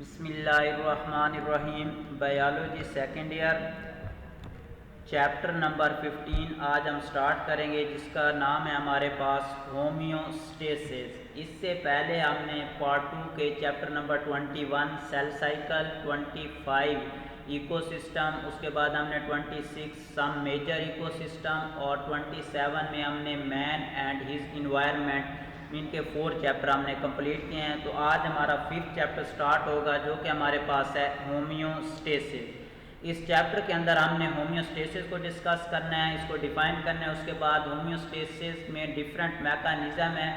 बिस्मिल्लाहिर्रहमानिर्रहीम। Biology second year chapter number 15 आज हम स्टार्ट करेंगे, जिसका नाम है हमारे पास होम्योस्टेसिस। इससे पहले हमने पार्ट 2 के chapter number 21 cell cycle, 25 ecosystem, उसके बाद हमने 26 सम मेजर इकोसिस्टम और 27 में हमने मैन एंड हिज इन्वायरमेंट, इनके 4 चैप्टर हमने कंप्लीट किए हैं। तो आज हमारा 5th चैप्टर स्टार्ट होगा, जो कि हमारे पास है होम्योस्टेसिस। इस चैप्टर के अंदर हमने होम्योस्टेसिस को डिस्कस करना है, इसको डिफाइन करना है। उसके बाद होम्योस्टेसिस में डिफरेंट मैकेनिज्म है,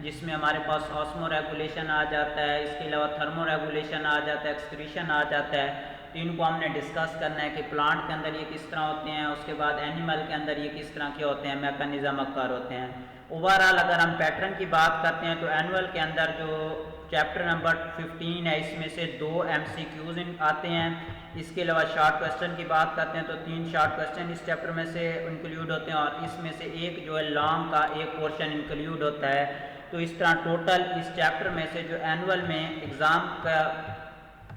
जिसमें हमारे पास ऑस्मो रेगुलेशन आ जाता है, इसके अलावा थर्मो रेगुलेशन आ जाता है, एक्सक्रीशन आ जाता है। तो इनको हमने डिस्कस करना है कि प्लांट के अंदर ये किस तरह होते हैं, उसके बाद एनिमल के अंदर ये किस तरह के होते हैं, मैकेनिज्म अक्कर होते हैं। ओवरऑल अगर हम पैटर्न की बात करते हैं तो एनुअल के अंदर जो चैप्टर नंबर 15 है, इसमें से 2 MCQs आते हैं। इसके अलावा शॉर्ट क्वेश्चन की बात करते हैं तो 3 शॉर्ट क्वेश्चन इस चैप्टर में से इंक्लूड होते हैं, और इसमें से एक जो है लॉन्ग का एक पोर्शन इंक्लूड होता है। तो इस तरह टोटल इस चैप्टर में से जो एनुअल में एग्ज़ाम का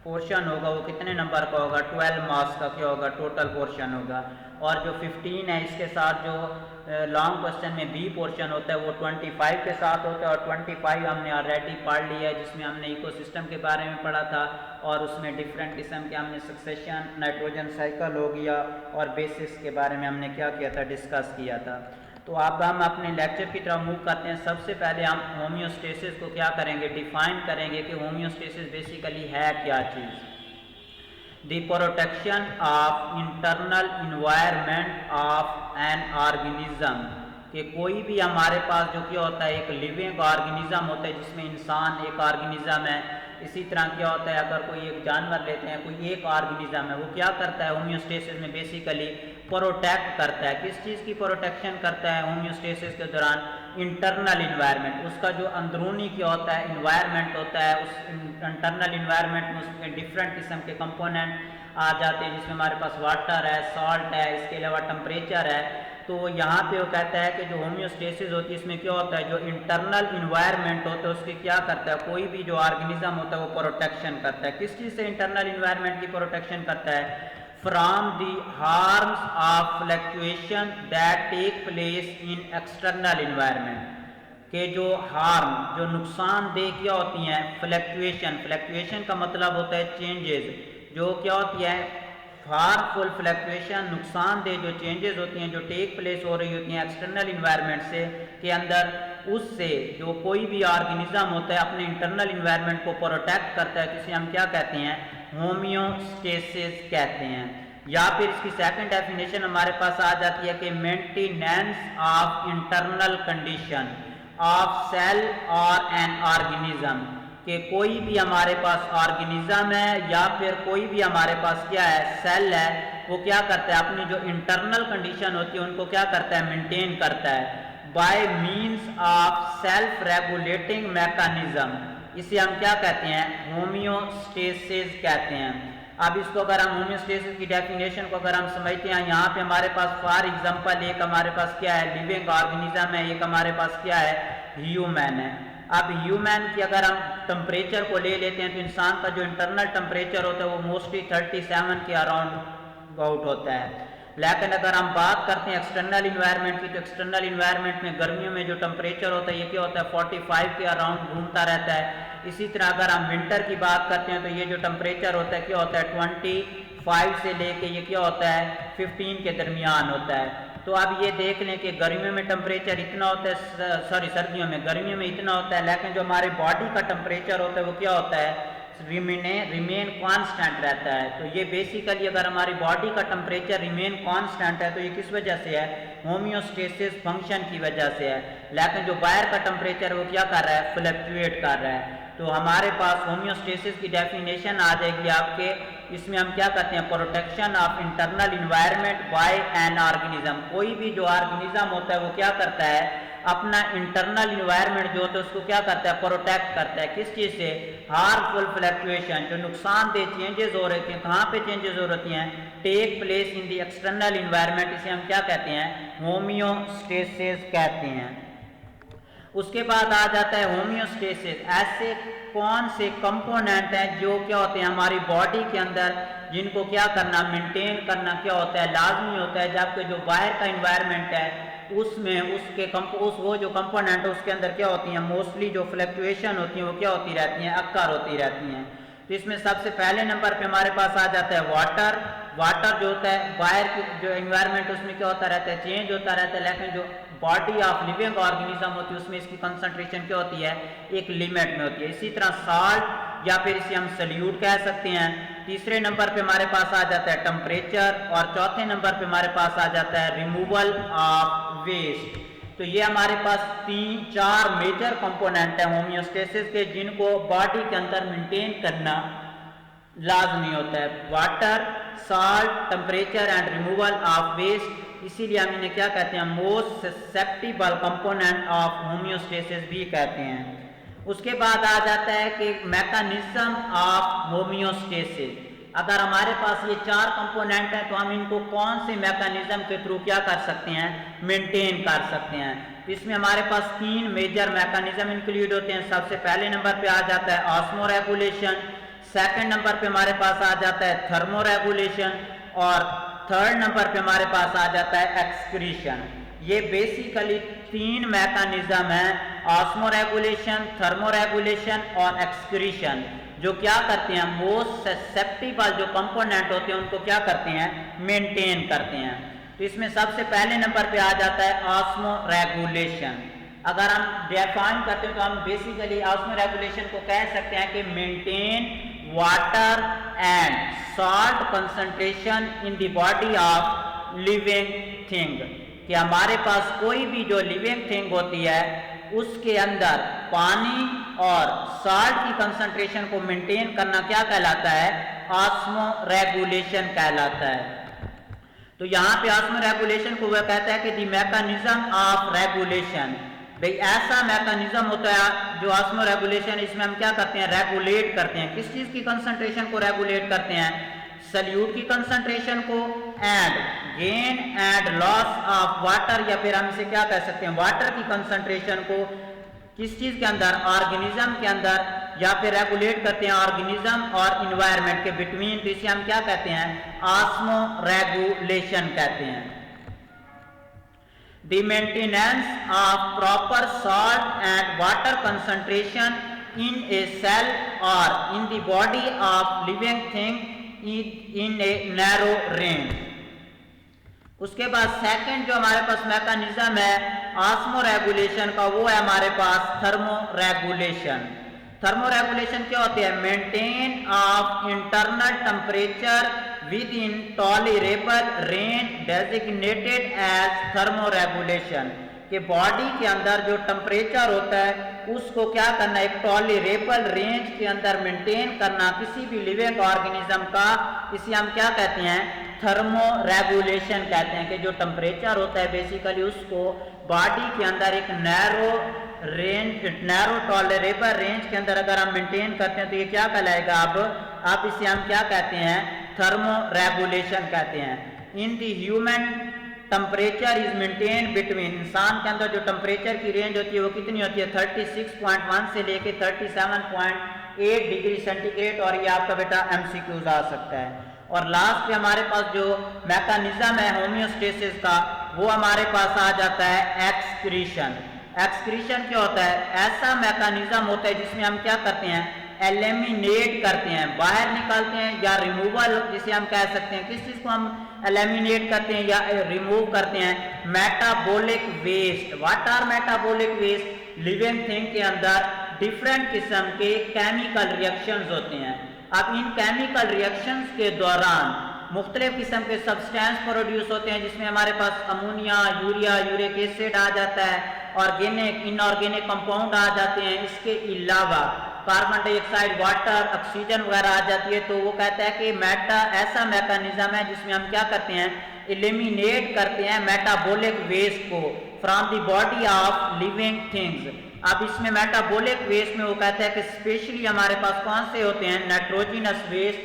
पोर्शन होगा वो कितने नंबर का होगा, 12 मार्क्स का क्या होगा, टोटल पोर्शन होगा। और जो 15 है, इसके साथ जो लॉन्ग क्वेश्चन में बी पोर्शन होता है वो 25 के साथ होता है। और 25 हमने ऑलरेडी पढ़ लिया है, जिसमें हमने इकोसिस्टम के बारे में पढ़ा था, और उसमें डिफरेंट किस्म के हमने सक्सेशन, नाइट्रोजन साइकिल हो गया, और बेसिस के बारे में हमने क्या किया था, डिस्कस किया था। तो अब हम अपने लेक्चर की तरफ मूव करते हैं। सबसे पहले हम होम्योस्टेसिस को क्या करेंगे, डिफाइन करेंगे कि होम्योस्टेसिस बेसिकली है क्या चीज़। The protection of internal environment of an organism, कि कोई भी हमारे पास जो क्या होता है, एक लिविंग ऑर्गेनिज्म होता है, जिसमें इंसान एक ऑर्गेनिज्म है। इसी तरह क्या होता है, अगर कोई एक जानवर लेते हैं, कोई एक ऑर्गेनिज्म है, वो क्या करता है होम्योस्टेसिस में, बेसिकली प्रोटेक्ट करता है। किस चीज़ की प्रोटेक्शन करता है होम्योस्टेसिस के दौरान, इंटरनल इन्वायरमेंट, उसका जो अंदरूनी क्या होता है इन्वायरमेंट होता है, उस इंटरनल इन्वायरमेंट में उसमें डिफरेंट किस्म के कंपोनेंट आ जाते हैं, जिसमें हमारे पास वाटर है, सॉल्ट है, इसके अलावा टेम्परेचर है। तो यहाँ पे वो कहता है कि जो होम्योस्टेसिस होती है, इसमें क्या होता है, जो इंटरनल इन्वायरमेंट होता है उसकी क्या करता है, कोई भी जो ऑर्गेनिज्म होता है वो प्रोटेक्शन करता है। किस चीज़ से इंटरनल इन्वायरमेंट की प्रोटेक्शन करता है, from the harms of fluctuation that take place in external environment, के जो हार्म, जो नुकसानदेह क्या होती हैं, फ्लक्चुएशन। फ्लक्चुएशन का मतलब होता है चेंजेस, जो क्या होती है, हार्मफुल फ्लक्चुएशन, नुकसानदेह जो चेंजेस होती हैं, जो टेक प्लेस हो रही होती हैं एक्सटर्नल इन्वायरमेंट से के अंदर, उससे जो कोई भी ऑर्गेनिज्म होता है अपने इंटरनल इन्वायरमेंट को प्रोटेक्ट करता है, जिसे हम क्या कहते हैं, होम्योस्टेसिस कहते हैं। या फिर इसकी सेकंड डेफिनेशन हमारे पास आ जाती है कि maintenance of internal condition of cell और एन ऑर्गेनिज्म, कि कोई भी हमारे पास ऑर्गेनिज्म है या फिर कोई भी हमारे पास क्या है, सेल है, वो क्या करता है, अपनी जो इंटरनल कंडीशन होती है उनको क्या करता है, मेंटेन करता है by means of self regulating mechanism. इसे हम क्या कहते हैं, होम्योस्टेसिस कहते हैं। अब इसको अगर हम होम्योस्टेसिस की डेफिनेशन को अगर हम समझते हैं, यहाँ पे हमारे पास फॉर एग्जांपल एक हमारे पास क्या है, लिविंग ऑर्गेनिज्म है, एक हमारे पास क्या है, ह्यूमन है। अब ह्यूमन की अगर हम टेम्परेचर को ले लेते हैं तो इंसान का जो इंटरनल टेम्परेचर होता है वो मोस्टली 37 के अराउंड आउट होता है। लेकिन अगर हम बात करते हैं एक्सटर्नल इन्वायरमेंट की, तो एक्सटर्नल इन्वायरमेंट में गर्मियों में जो टेम्परेचर होता है ये क्या होता है, 45 के अराउंड घूमता रहता है। इसी तरह अगर हम विंटर की बात करते हैं तो ये जो टेम्परेचर होता है क्या होता है, 25 से लेके ये क्या होता है, 15 के दरमियान होता है। तो अब ये देख लें कि गर्मियों में टेम्परेचर इतना होता है, सॉरी सर्दियों में, गर्मियों में इतना होता है, लेकिन जो हमारे बॉडी का टेम्परेचर होता है वो क्या होता है, रिमेन कांस्टेंट रहता है। तो ये बेसिकली अगर हमारी बॉडी का टेम्परेचर रिमेन कांस्टेंट है तो ये किस वजह से है, होम्योस्टेसिस फंक्शन की वजह से है। लेकिन जो बाहर का टेम्परेचर वो क्या कर रहा है, फ्लक्चुएट कर रहा है। तो हमारे पास होम्योस्टेसिस की डेफिनेशन आ जाएगी आपके, इसमें हम क्या करते हैं, protection of internal environment by an organism. कोई भी जो ऑर्गेनिज्म होता है वो क्या करता है, अपना इंटरनल इन्वायरमेंट जो होता है उसको क्या करता है, प्रोटेक्ट करता है। किस चीज़ से, हार्मफुल फ्लक्चुएशन, जो नुकसानदेह चेंजेस हो रही हैं, कहाँ पे चेंजेस हो रही हैं, take place in the external environment, इसे हम क्या कहते हैं, होम्योस्टेसिस कहते हैं। उसके बाद आ जाता है होम्योस्टेसिस। ऐसे कौन से कंपोनेंट हैं जो क्या होते हैं हमारी बॉडी के अंदर, जिनको क्या करना, मेंटेन करना क्या होता है, लाजमी होता है, जबकि जो बाहर का इन्वायरमेंट है उसमें वो जो कंपोनेंट है उसके अंदर क्या होती हैं, मोस्टली जो फ्लक्चुएशन होती हैं वो क्या होती रहती हैं, अक्कर होती रहती हैं। तो इसमें सबसे पहले नंबर पे हमारे पास आ जाता है वाटर। वाटर जो होता है बाहर की जो एनवायरनमेंट उसमें क्या होता रहता है, चेंज होता रहता है, लेकिन जो बॉडी ऑफ लिविंग ऑर्गेनिज्म होती है उसमें इसकी कंसंट्रेशन क्या होती है, एक लिमिट में होती है। इसी तरह साल्ट या फिर इसे हम सल्यूट कह सकते हैं। तीसरे नंबर पे हमारे पास आ जाता है टेम्परेचर, और चौथे नंबर पे हमारे पास आ जाता है रिमूवल ऑफ वेस्ट। तो ये हमारे पास 3-4 मेजर कंपोनेंट है होम्योस्टेसिस के, जिनको बॉडी के अंदर मेंटेन करना लाजमी होता है। Water, salt, temperature and removal of waste. इसीलिए हम इन्हें क्या कहते हैं, most susceptible component of homeostasis भी कहते हैं। उसके बाद आ जाता है कि मैकेनिज्म ऑफ होम्योस्टेसिस। अगर हमारे पास ये 4 कंपोनेंट हैं तो हम इनको कौन से मैकेनिज्म के थ्रू क्या कर सकते हैं, मेंटेन कर सकते हैं। इसमें हमारे पास 3 मेजर मैकेनिज्म इंक्लूड होते हैं। सबसे पहले नंबर पे आ जाता है ऑस्मो रेगुलेशन, सेकंड नंबर पे हमारे पास आ जाता है थर्मो रेगुलेशन, और थर्ड नंबर पे हमारे पास आ जाता है एक्सक्रीशन। ये बेसिकली 3 मैकेनिज्म हैं, ऑस्मो रेगुलेशन, थर्मो रेगुलेशन और एक्सक्रीशन, जो क्या करते हैं, मोस्ट ससेप्टिबल जो कंपोनेंट होते हैं उनको क्या करते हैं, मेंटेन करते हैं। तो इसमें सबसे पहले नंबर पे आ जाता है ऑस्मो रेगुलेशन। अगर हम डिफाइन करते हैं तो हम बेसिकली ऑस्मो रेगुलेशन को कह सकते हैं कि maintain water and salt concentration in the body of living thing, कि हमारे पास कोई भी जो लिविंग थिंग होती है उसके अंदर पानी और साल्ट की कंसंट्रेशन को मेंटेन करना क्या कहलाता है, ऑस्मो रेगुलेशन कहलाता है। तो यहाँ पे ऑस्मो रेगुलेशन को वह कहता है कि द मैकेनिज्म ऑफ रेगुलेशन, भाई ऐसा मैकेनिज्म होता है जो ऑस्मो रेगुलेशन, इसमें हम क्या करते हैं, रेगुलेट करते हैं। किस चीज की कंसंट्रेशन को रेगुलेट करते हैं, सल्यूट की कंसंट्रेशन को, and gain and loss of water, या फिर हम इसे क्या कह सकते हैं, वाटर की कंसंट्रेशन को किस चीज के अंदर, ऑर्गेनिज्म के अंदर, या फिर रेगुलेट करते हैं ऑर्गेनिज्म और इन्वायरमेंट के बिटवीन। तो इसे हम क्या कहते हैं, ऑस्मो रेगुलेशन कहते हैं। The maintenance of proper salt and water concentration in a cell or in the body of living thing in a narrow range। उसके बाद सेकंड जो हमारे पास मैकेनिज्म है ऑस्मो रेगुलेशन का, वो है हमारे पास थर्मो रेगुलेशन। थर्मो रेगुलेशन क्या होती है, maintain of internal temperature within tolerable range designated as thermoregulation, कि बॉडी के अंदर जो टेम्परेचर होता है उसको क्या करना, एक टॉलरेबल रेंज के अंदर मेंटेन करना किसी भी लिविंग ऑर्गेनिज्म का, इसे हम क्या कहते हैं, थर्मो रेगुलेशन कहते हैं। कि जो टेम्परेचर होता है बेसिकली उसको बॉडी के अंदर एक नैरो टॉलरेबल रेंज के अंदर अगर हम मेंटेन करते हैं तो ये क्या कहलाएगा, अब इसे हम क्या कहते हैं, थर्मो रेगुलेशन कहते हैं। In the human temperature is maintain between, इंसान के अंदर जो टेम्परेचर की रेंज होती है वो कितनी होती है, 36.1 से लेके 37.8 डिग्री सेंटीग्रेड, और ये आपका बेटा MCQs आ सकता है। और लास्ट पे हमारे पास जो मैकेनिज्म है होम्योस्टेसिस का, वो हमारे पास आ जाता है एक्सक्रीशन। एक्सक्रीशन क्या होता है, ऐसा मैकेनिज्म होता है जिसमें हम क्या करते हैं, एलिमिनेट करते हैं, बाहर निकालते हैं, या रिमूवल जिसे हम कह सकते हैं। किस चीज को हम एलिमिनेट करते हैं या रिमूव करते हैं, metabolic waste. What are metabolic waste, living thing के अंदर डिफरेंट किस्म के केमिकल रिएक्शंस होते हैं। अब इन केमिकल रिएक्शंस के दौरान मुख्तलिफ किस्म के सब्सटेंस प्रोड्यूस होते हैं, जिसमें हमारे पास अमोनिया, यूरिया, यूरिक एसिड आ जाता है, ऑर्गेनिक इनऑर्गेनिक कंपाउंड आ जाते हैं। इसके अलावा कार्बन डाइऑक्साइड, वाटर, ऑक्सीजन वगैरह आ जाती है। तो वो कहता है कि ऐसा मैकेनिज्म है जिसमें हम क्या करते हैं, एलिमिनेट करते हैं मेटाबॉलिक वेस्ट को from the body of living things. अब इसमें मेटाबॉलिक वेस्ट में वो कहता है कि स्पेशली हमारे पास कौन से होते हैं, नाइट्रोजनस वेस्ट,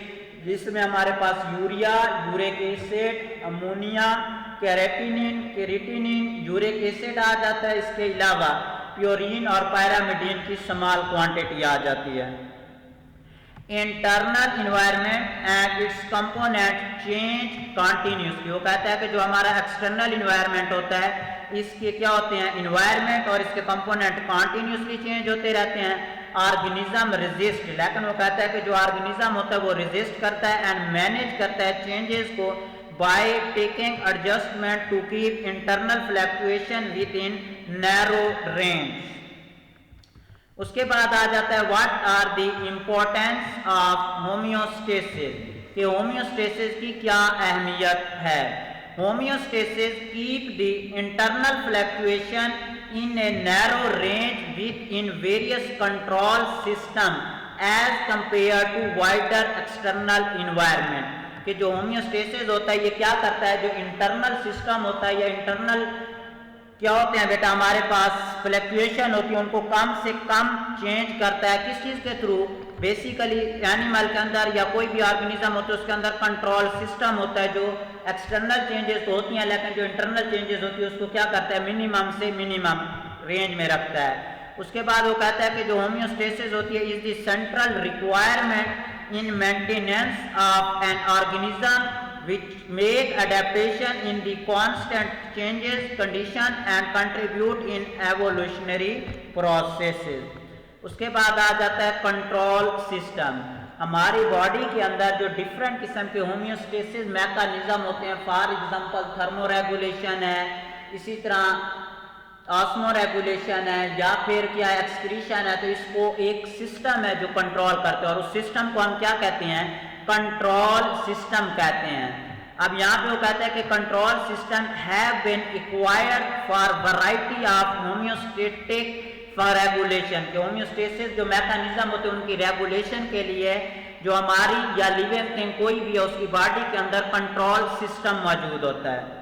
जिसमें हमारे पास urea, uric acid, ammonia, creatinine, uric acid आ जाता है। इसके अलावा प्योरीन और पैरामिडीन की स्मॉल क्वांटिटी आ जाती है। Internal environment and it's component change continuously. वो कहता है कि जो हमारा एक्सटर्नल इन्वायरमेंट होता है इसके क्या होते हैं, इन्वायरमेंट और इसके कंपोनेंट कंटिन्यूसली चेंज होते रहते हैं। ऑर्गेनिज्म रेजिस्ट, लेकिन वो कहता है कि जो ऑर्गेनिज्म होता है वो रेजिस्ट करता है एंड मैनेज करता है चेंजेस को by taking adjustment to keep internal fluctuation within narrow range. उसके बाद आ जाता है what are the importance of homeostasis, कि होम्योस्टेसिस की क्या अहमियत है। Homeostasis keep the internal fluctuation in a narrow range within various control system as compare to wider external environment. कि जो होम्योस्टेसिस होता है ये क्या करता है, जो इंटरनल सिस्टम होता है या इंटरनल क्या होते हैं बेटा हमारे पास फ्लक्चुएशन होती है उनको कम से कम चेंज करता है। किस चीज़ के थ्रू, बेसिकली एनिमल के अंदर या कोई भी ऑर्गेनिज्म होता है उसके अंदर कंट्रोल सिस्टम होता है जो एक्सटर्नल चेंजेस तो होती हैं लेकिन जो इंटरनल चेंजेस होती है उसको क्या करता है, मिनिमम से मिनिमम रेंज में रखता है। उसके बाद वो कहता है कि जो होम्योस्टेसिस होती है is the central requirement in maintenance of an organism which make adaptation in the constant changes condition and contribute in evolutionary processes। उसके बाद आ जाता है कंट्रोल सिस्टम। हमारी बॉडी के अंदर जो डिफरेंट किस्म के होम्योस्टेसिस मैकेनिज्म होते हैं, फॉर एग्जांपल थर्मोरेगुलेशन है, इसी तरह ऑस्मो रेगुलेशन है या फिर क्या एक्सक्रीशन है, तो इसको एक सिस्टम है जो कंट्रोल करते हैं और उस सिस्टम को हम क्या कहते हैं, कंट्रोल सिस्टम कहते हैं। अब यहाँ पे वो कहते हैं कि control system have been acquired for variety of homeostatic for regulation. के होम्योस्टेसिस जो मैकेनिज्म होते हैं उनकी रेगुलेशन के लिए जो हमारी या लिविंग थिंग कोई भी है उसकी बॉडी के अंदर कंट्रोल सिस्टम मौजूद होता है।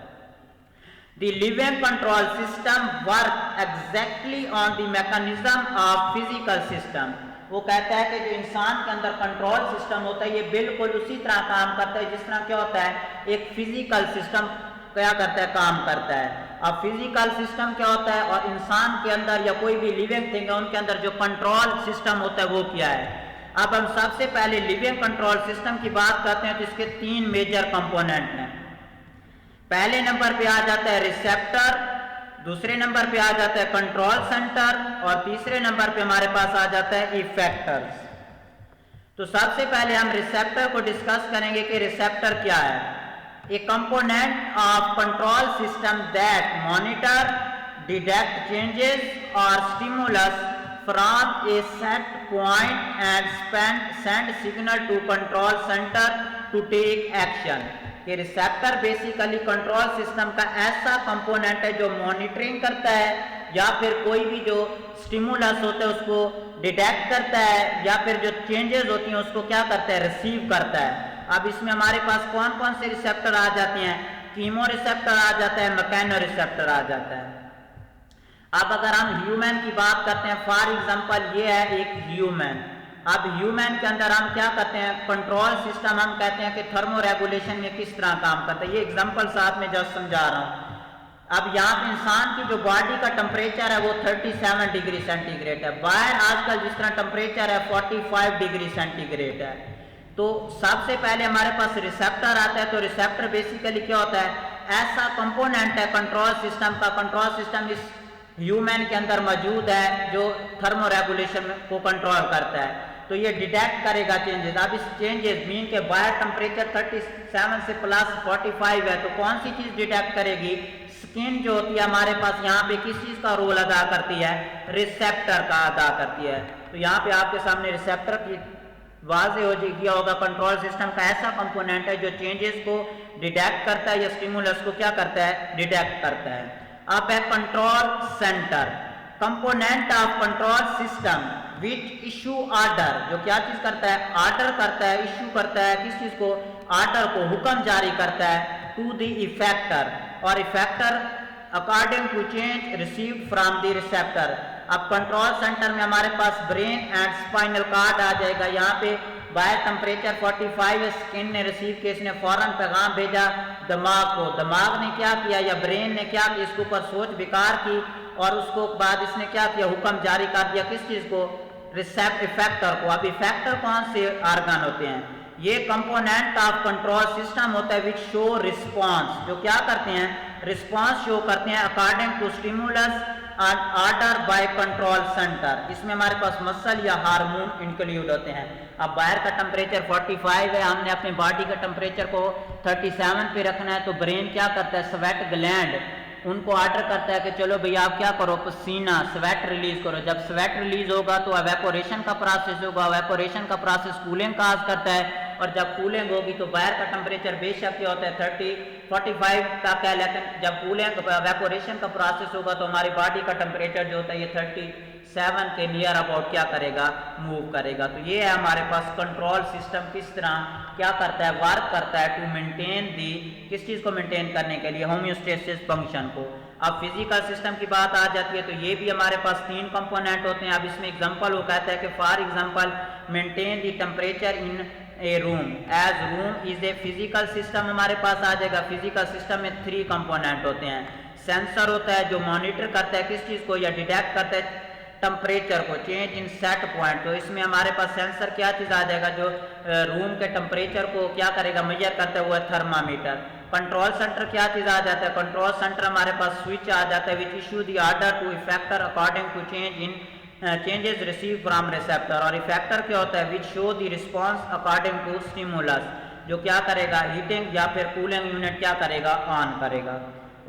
The living control system work exactly on the mechanism of physical system। वो कहता है कि जो इंसान के अंदर कंट्रोल सिस्टम होता है ये बिल्कुल उसी तरह काम करता है जिस तरह क्या होता है एक फिजिकल सिस्टम क्या करता है, काम करता है। अब फिजिकल सिस्टम क्या होता है और इंसान के अंदर या कोई भी लिविंग थिंग है उनके अंदर जो कंट्रोल सिस्टम होता है वो क्या है। अब हम सबसे पहले लिविंग कंट्रोल सिस्टम की बात करते हैं तो इसके 3 मेजर कंपोनेंट हैं। पहले नंबर पे आ जाता है रिसेप्टर, दूसरे नंबर पे आ जाता है कंट्रोल सेंटर और तीसरे नंबर पे हमारे पास आ जाता है इफेक्टर्स। तो सबसे पहले हम रिसेप्टर को डिस्कस करेंगे कि रिसेप्टर क्या है। A component of control system that monitor detect changes और stimulus from a set point and send signal to control centre to take action. कि रिसेप्टर बेसिकली कंट्रोल सिस्टम का ऐसा कंपोनेंट है जो मॉनिटरिंग करता है या फिर कोई भी जो स्टिमुलस होता है उसको डिटेक्ट करता है या फिर जो चेंजेस होती हैं उसको क्या करता है, रिसीव करता है। अब इसमें हमारे पास कौन कौन से रिसेप्टर आ जाते हैं, कीमो रिसेप्टर आ जाता है, मैकेनो रिसेप्टर आ जाता है। अब अगर हम ह्यूमन की बात करते हैं, फॉर एग्जांपल ये है एक ह्यूमन। अब ह्यूमन के अंदर हम क्या करते हैं, कंट्रोल सिस्टम हम कहते हैं कि थर्मो रेगुलेशन में किस तरह काम करता है। ये एग्जांपल साथ में जस्ट समझा रहा हूँ। अब यहाँ पे इंसान की जो बॉडी का टेम्परेचर है वो 37 डिग्री सेंटीग्रेड है, बाहर आजकल जिस तरह टेम्परेचर है 45 डिग्री सेंटीग्रेड है। तो सबसे पहले हमारे पास रिसेप्टर आता है। तो रिसेप्टर बेसिकली क्या होता है, ऐसा कंपोनेंट है कंट्रोल सिस्टम का, कंट्रोल सिस्टम इस ह्यूमन के अंदर मौजूद है जो थर्मो रेगुलेशन को कंट्रोल करता है। तो ये डिटेक्ट करेगा चेंजेस। अब इस चेंजेस मीन के बाहर टेम्परेचर 37 से प्लस 45 है तो कौन सी चीज डिटेक्ट करेगी, स्किन जो होती है हमारे पास यहाँ पे किस चीज का रोल अदा करती है, रिसेप्टर का अदा करती है। तो यहाँ पे आपके सामने रिसेप्टर की वाज़ेह हो गया होगा, कंट्रोल सिस्टम का ऐसा कंपोनेंट है जो चेंजेस को डिटेक्ट करता है या स्टिमुलस को क्या करता है, डिटेक्ट करता है। अब है control centre, component of control system which issue order, जो क्या चीज करता है, ऑर्डर करता है, इशू करता है किस चीज को, ऑर्डर को, हुक्म जारी करता है टू द इफेक्टर, और effector according to change received from the receptor. अब कंट्रोल सेंटर में हमारे पास ब्रेन एंड स्पाइनल कार्ड आ जाएगा। यहाँ पे बाहर टेम्परेचर 45 है, स्किन ने रिसीव किया, इसने फौरन पैगाम भेजा दिमाग को, दिमाग ने क्या किया या ब्रेन ने क्या किया, इसके ऊपर सोच विकार की और उसको बाद इसने क्या किया, हुक्म जारी कर दिया किस चीज को, इफेक्टर को। अब इफेक्टर कौन से आर्गन होते हैं, ये कंपोनेंट ऑफ कंट्रोल सिस्टम होता है विच शो रिस्पॉन्स, जो क्या करते हैं, रिस्पॉन्स शो करते हैं according to stimulus order by control centre. इसमें हमारे पास मसल या हार्मोन इंक्लूड होते हैं। अब बाहर का टेम्परेचर 45 है, हमने अपने बॉडी का टेम्परेचर को 37 पे रखना है, तो ब्रेन क्या करता है, स्वेट ग्लैंड उनको ऑर्डर करता है कि चलो भाई आप क्या करो, पसीना स्वेट रिलीज करो। जब स्वेट रिलीज होगा तो एवेपोरेशन का प्रोसेस होगा, एवेपोरेशन का प्रोसेस कूलिंग काज करता है, और जब कूलिंग होगी तो बाहर का टेम्परेचर बेशक क्या होता है 30-45 तक है, लेकिन जब कूलिंग एवेपोरेशन का प्रोसेस होगा तो हमारी बॉडी का टेम्परेचर जो होता है ये 37 के नियर अबाउट क्या करेगा, मूव करेगा। तो ये है हमारे पास कंट्रोल सिस्टम किस तरह क्या करता है, वर्क करता है टू मेंटेन दी, किस चीज को मेंटेन करने के लिए, होम्योस्टेसिस फंक्शन को। अब फिजिकल सिस्टम की बात आ जाती है तो ये भी हमारे पास 3 कंपोनेंट होते हैं। अब इसमें एग्जांपल वो कहता है कि for example maintain the temperature in a room, as room is a physical system हमारे पास आ जाएगा। फिजिकल सिस्टम में 3 कंपोनेंट होते हैं। सेंसर होता है जो मॉनिटर करता है किस चीज को, या डिटेक्ट करता है टेम्परेचर को, चेंज इन सेट पॉइंट। तो इसमें हमारे पास सेंसर क्या चीज आ जाएगा, जो रूम के टेम्परेचर को क्या करेगा, मेजर करता है, वो है थर्मामीटर। कंट्रोल सेंटर क्या चीज आ जाता है, कंट्रोल सेंटर हमारे पास स्विच आ जाता है which issue the order to effector according to change in changes receive from receptor. और इफेक्टर क्या होता है, which show the response according to stimulus, जो क्या करेगा, हीटिंग या फिर कूलिंग यूनिट क्या करेगा, ऑन करेगा।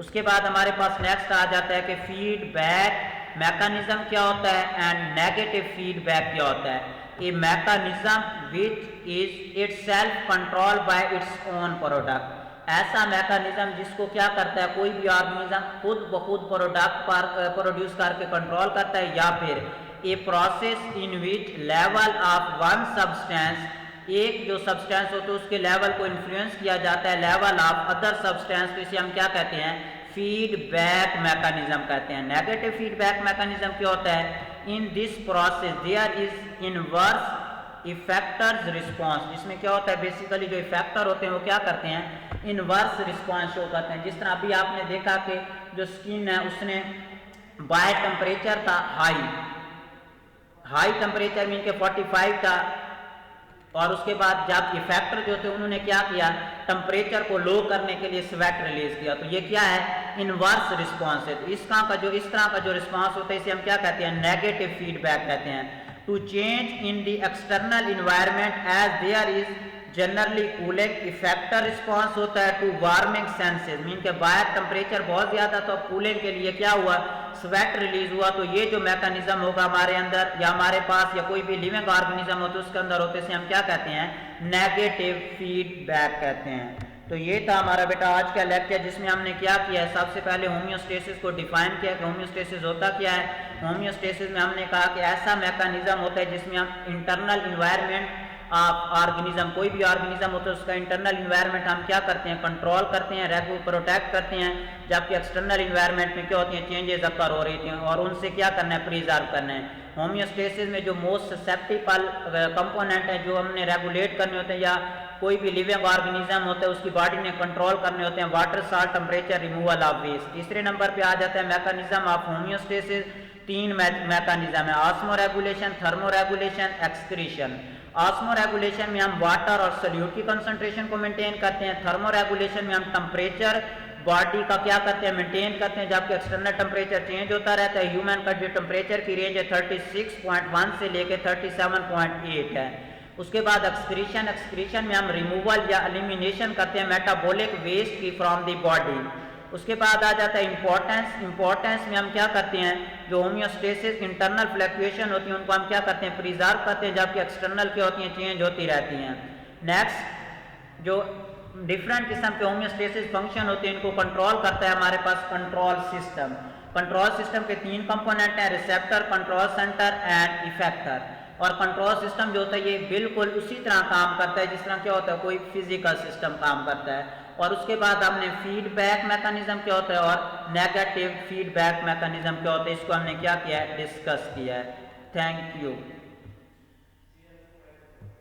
उसके बाद हमारे पास नेक्स्ट आ जाता है कि फीडबैक मैकेनिज्म क्या होता है एंड नेगेटिव फीडबैक क्या होता है। A mechanism which is itself control by its own product, ऐसा मैकेनिज्म जिसको क्या करता है, कोई भी ऑर्गेनिज्म खुद ब खुद प्रोडक्ट प्रोड्यूस करके कंट्रोल करता है, या फिर a process in which level of one substance, एक जो सब्सटेंस होता है उसके लेवल को इन्फ्लुएंस किया जाता है लेवल ऑफ अदर सब्सटेंस, तो इसे हम क्या कहते हैं, फीडबैक मैकेनिज्म कहते हैं। नेगेटिव फीडबैक मैकेनिज्म क्या होता है, in this process there is inverse effectors response. इसमें क्या होता है, बेसिकली जो इफेक्टर होते हैं वो क्या करते हैं, इनवर्स रिस्पॉन्स शो करते हैं। जिस तरह अभी आपने देखा कि जो स्किन है उसने बाय टेम्परेचर था हाई टेम्परेचर मीन के 45 था, और उसके बाद जब इफेक्टर जो थे उन्होंने क्या किया, टेम्परेचर को लो करने के लिए स्वेट रिलीज किया। तो ये क्या है, इनवर्स रिस्पांस है। तो इस तरह का जो रिस्पांस होता है इसे हम क्या कहते हैं, नेगेटिव फीडबैक कहते हैं। To change in the external environment as there is generally cooling, effector response होता है टू वार्मिंग सेंसेस, मीन के बाहर टेम्परेचर बहुत ज्यादा तो कूलिंग के लिए क्या हुआ, स्वेट रिलीज हुआ। तो ये जो मैकेनिज्म होगा हमारे अंदर या हमारे पास या कोई भी लिविंग ऑर्गेनिज्म होता है उसके अंदर होते से हम क्या कहते हैं, नेगेटिव फीडबैक कहते हैं। तो ये था हमारा बेटा आज का लेक्चर, जिसमें हमने क्या किया है, सबसे पहले होम्योस्टेसिस को डिफाइन किया कि होम्योस्टेसिस होता क्या है। होम्योस्टेसिस में हमने कहा कि ऐसा मैकेनिज्म होता है जिसमें हम इंटरनल इन्वायरमेंट ऑर्गेनिज्म, कोई भी ऑर्गेनिज्म होता है उसका इंटरनल इन्वायरमेंट हम क्या करते हैं, कंट्रोल करते हैं, रेगुलेट प्रोटेक्ट करते हैं, जबकि एक्सटर्नल इन्वायरमेंट में क्या होती हैं, चेंजेस अकर हो रही थी और उनसे क्या करना है, प्रिजर्व करना है। होम्योस्टेसिस में जो मोस्ट ससेप्टिबल कंपोनेंट है जो हमने रेगुलेट करने होते हैं या कोई भी लिविंग ऑर्गेनिज्म होता है उसकी बॉडी ने कंट्रोल करने होते हैं, water, salt, temperature, removal of waste. तीसरे नंबर पे आ जाता है मैकेनिज्म ऑफ होम्योस्टेसिस। 3 मैकेनिज्म है, osmoregulation, thermoregulation, excretion. Osmoregulation में हम वाटर और सॉल्यूट की कंसंट्रेशन को मेंटेन करते हैं। थर्मो रेगुलेशन में हम टेम्परेचर बॉडी का क्या करते हैं, मेंटेन करते हैं, जबकि एक्सटर्नल टेम्परेचर चेंज होता रहता है। ह्यूमन का जो टेम्परेचर की रेंज है 36.1 से लेके 37.8 है। उसके बाद एक्सक्रीशन में हम रिमूवल या एलिमिनेशन करते हैं मेटाबॉलिक वेस्ट की फ्रॉम द बॉडी। उसके बाद आ जाता है इंपॉर्टेंस में हम क्या करते हैं, जो होम्योस्टेसिस इंटरनल फ्लक्चुएशन होती है उनको हम क्या करते हैं, प्रिजर्व करते हैं, जबकि एक्सटर्नल क्या होती हैं, चेंज होती रहती हैं। नेक्स्ट जो डिफरेंट किस्म के होम्योस्टेसिस फंक्शन होते हैं इनको कंट्रोल करता है हमारे पास कंट्रोल सिस्टम। कंट्रोल सिस्टम के 3 कंपोनेंट हैं, receptor, control centre and effector. और कंट्रोल सिस्टम जो होता है ये बिल्कुल उसी तरह काम करता है जिस तरह क्या होता है कोई फिजिकल सिस्टम काम करता है। और उसके बाद हमने फीडबैक मैकेनिज्म क्या होता है और नेगेटिव फीडबैक मैकेनिज्म क्या होता है, इसको हमने क्या किया है, डिस्कस किया है। Thank you.